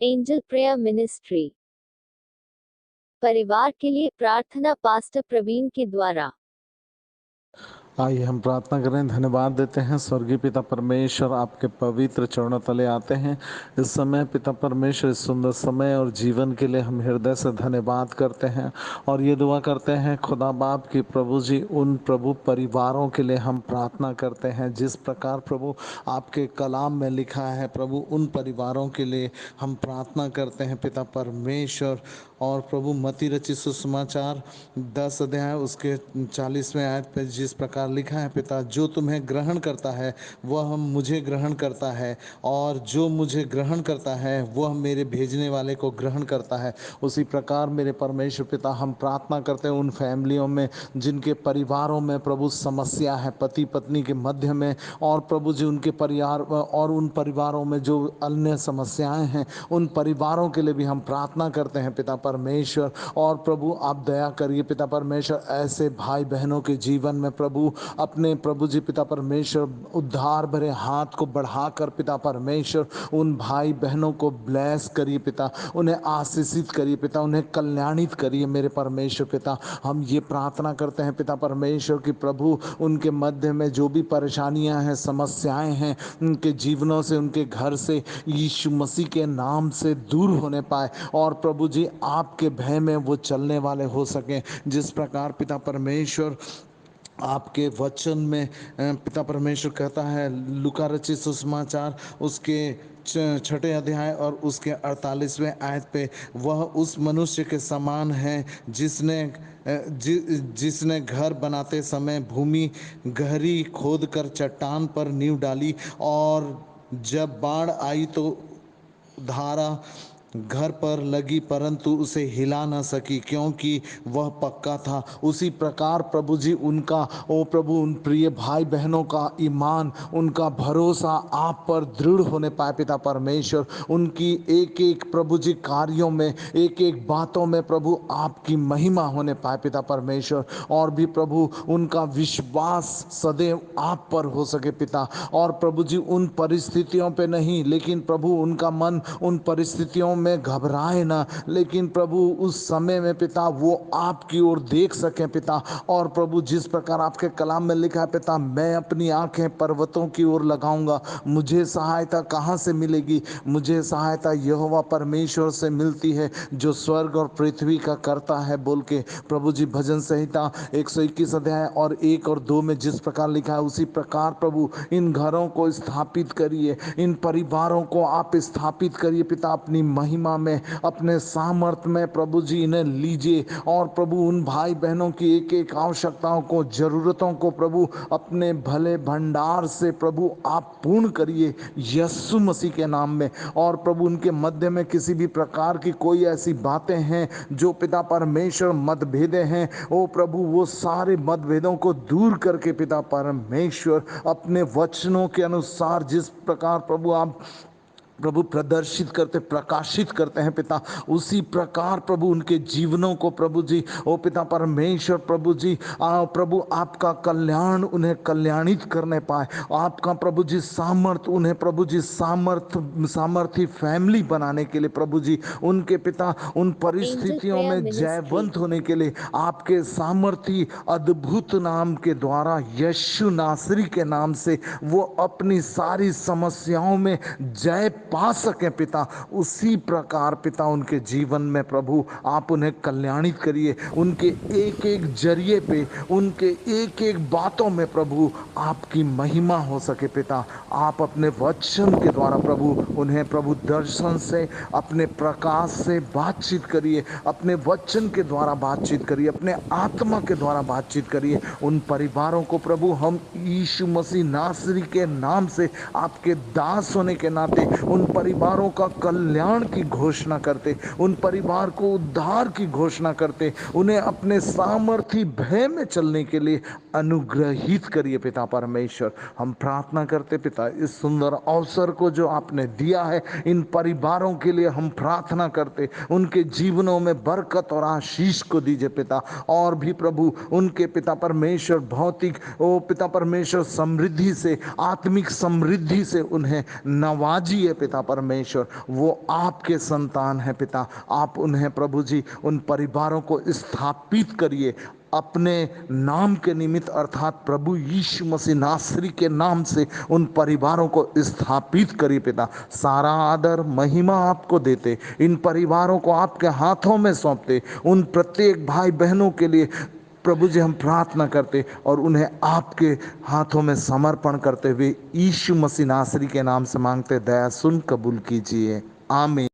Angel prayer ministry परिवार के लिए प्रार्थना पास्टर प्रवीण के द्वारा। आइए हम प्रार्थना करें। धन्यवाद देते हैं स्वर्गीय पिता परमेश्वर, आपके पवित्र चरणों तले आते हैं इस समय। पिता परमेश्वर, इस सुंदर समय और जीवन के लिए हम हृदय से धन्यवाद करते हैं और ये दुआ करते हैं खुदा बाप की प्रभु जी, उन प्रभु परिवारों के लिए हम प्रार्थना करते हैं जिस प्रकार प्रभु आपके कलाम में लिखा है। प्रभु उन परिवारों के लिए हम प्रार्थना करते हैं पिता परमेश्वर। और प्रभु मती रचित सुसमाचार 10 अध्याय उसके 40वें आयत पर जिस प्रकार लिखा है, पिता जो तुम्हें ग्रहण करता है वह मुझे ग्रहण करता है, और जो मुझे ग्रहण करता है वह मेरे भेजने वाले को ग्रहण करता है। उसी प्रकार मेरे परमेश्वर पिता, हम प्रार्थना करते हैं उन फैमिलियों में जिनके परिवारों में प्रभु समस्या है, पति पत्नी के मध्य में, और प्रभु जी उनके परिवार और उन परिवारों में जो अन्य समस्याएं हैं, उन परिवारों के लिए भी हम प्रार्थना करते हैं पिता परमेश्वर। और प्रभु आप दया करिए पिता परमेश्वर, ऐसे भाई बहनों के जीवन में प्रभु अपने प्रभु जी पिता परमेश्वर उद्धार भरे हाथ को बढ़ाकर पिता परमेश्वर उन भाई बहनों को ब्लेस करिए पिता, उन्हें आशीषित करिए पिता, उन्हें कल्याणित करिए मेरे परमेश्वर पिता। हम ये प्रार्थना करते हैं पिता परमेश्वर कि प्रभु उनके मध्य में जो भी परेशानियां हैं, समस्याएं हैं, उनके जीवनों से, उनके घर से यीशु मसीह के नाम से दूर होने पाए, और प्रभु जी आपके भय में वो चलने वाले हो सकें। जिस प्रकार पिता परमेश्वर आपके वचन में पिता परमेश्वर कहता है, लूका रचित सुसमाचार उसके 6ठे अध्याय और उसके 48वें आयत पे, वह उस मनुष्य के समान है जिसने घर बनाते समय भूमि गहरी खोद कर चट्टान पर नींव डाली, और जब बाढ़ आई तो धारा घर पर लगी परंतु उसे हिला न सकी, क्योंकि वह पक्का था। उसी प्रकार प्रभु जी उनका, ओ प्रभु, उन प्रिय भाई बहनों का ईमान, उनका भरोसा आप पर दृढ़ होने पाए पिता परमेश्वर। उनकी एक एक प्रभु जी कार्यों में, एक एक बातों में प्रभु आपकी महिमा होने पाए पिता परमेश्वर। और भी प्रभु उनका विश्वास सदैव आप पर हो सके पिता। और प्रभु जी उन परिस्थितियों पे नहीं, लेकिन प्रभु उनका मन उन परिस्थितियों में घबराए ना, लेकिन प्रभु उस समय में पिता वो आपकी ओर देख सकें पिता। और प्रभु जिस प्रकार आपके कलाम में लिखा है पिता, मैं अपनी आंखें पर्वतों की ओर लगाऊंगा, मुझे सहायता कहाँ से मिलेगी? मुझे सहायता यहोवा परमेश्वर से मिलती है जो स्वर्ग और पृथ्वी का करता है, बोल के प्रभु जी भजन संहिता 121 अध्याय और 1 और 2 में जिस प्रकार लिखा है, उसी प्रकार प्रभु इन घरों को स्थापित करिए, इन परिवारों को आप स्थापित करिए पिता अपनी महिमा में, अपने सामर्थ में प्रभु जी इन्हें लीजिए। और प्रभु उन भाई बहनों की एक एक आवश्यकताओं को, जरूरतों को प्रभु अपने भले भंडार से प्रभु आप पूर्ण करिए यीशु मसीह के नाम में। और प्रभु उनके मध्य में किसी भी प्रकार की कोई ऐसी बातें हैं जो पिता परमेश्वर मतभेदे हैं, ओ प्रभु वो सारे मतभेदों को दूर करके पिता परमेश्वर अपने वचनों के अनुसार जिस प्रकार प्रभु आप प्रभु प्रदर्शित करते, प्रकाशित करते हैं पिता, उसी प्रकार प्रभु उनके जीवनों को प्रभु जी, ओ पिता परमेश्वर प्रभु जी, प्रभु आपका कल्याण उन्हें कल्याणित करने पाए, आपका प्रभु जी सामर्थ उन्हें प्रभु जी सामर्थी फैमिली बनाने के लिए प्रभु जी, उनके पिता उन परिस्थितियों में जयवंत होने के लिए आपके सामर्थी अद्भुत नाम के द्वारा, यीशु नासरी के नाम से वो अपनी सारी समस्याओं में जय पा सके पिता। उसी प्रकार पिता उनके जीवन में प्रभु आप उन्हें कल्याणित करिए, उनके एक एक जरिए पे, उनके एक एक बातों में प्रभु आपकी महिमा हो सके पिता। आप अपने वचन के द्वारा प्रभु उन्हें प्रभु दर्शन से, अपने प्रकाश से बातचीत करिए, अपने वचन के द्वारा बातचीत करिए, अपने आत्मा के द्वारा बातचीत करिए। उन परिवारों को प्रभु हम यीशु मसीह नासरी के नाम से आपके दास होने के नाते उन परिवारों का कल्याण की घोषणा करते, उन परिवार को उद्धार की घोषणा करते, उन्हें अपने सामर्थी भय में चलने के लिए अनुग्रहित करिए पिता परमेश्वर। हम प्रार्थना करते पिता इस सुंदर अवसर को जो आपने दिया है, इन परिवारों के लिए हम प्रार्थना करते, उनके जीवनों में बरकत और आशीष को दीजिए पिता। और भी प्रभु उनके पिता परमेश्वर भौतिक, ओ पिता परमेश्वर समृद्धि से, आत्मिक समृद्धि से उन्हें नवाजिए पिता। पिता परमेश्वर, वो आपके संतान है पिता। आप उन्हें प्रभु जी, उन परिवारों को स्थापित करिए अपने नाम के निमित्त, अर्थात प्रभु यीशु मसीह नासरी के नाम से उन परिवारों को स्थापित करिए पिता। सारा आदर महिमा आपको देते, इन परिवारों को आपके हाथों में सौंपते, उन प्रत्येक भाई बहनों के लिए प्रभु जी हम प्रार्थना करते और उन्हें आपके हाथों में समर्पण करते हुए यीशु मसीह नासरी के नाम से मांगते, दया सुन कबूल कीजिए, आमीन।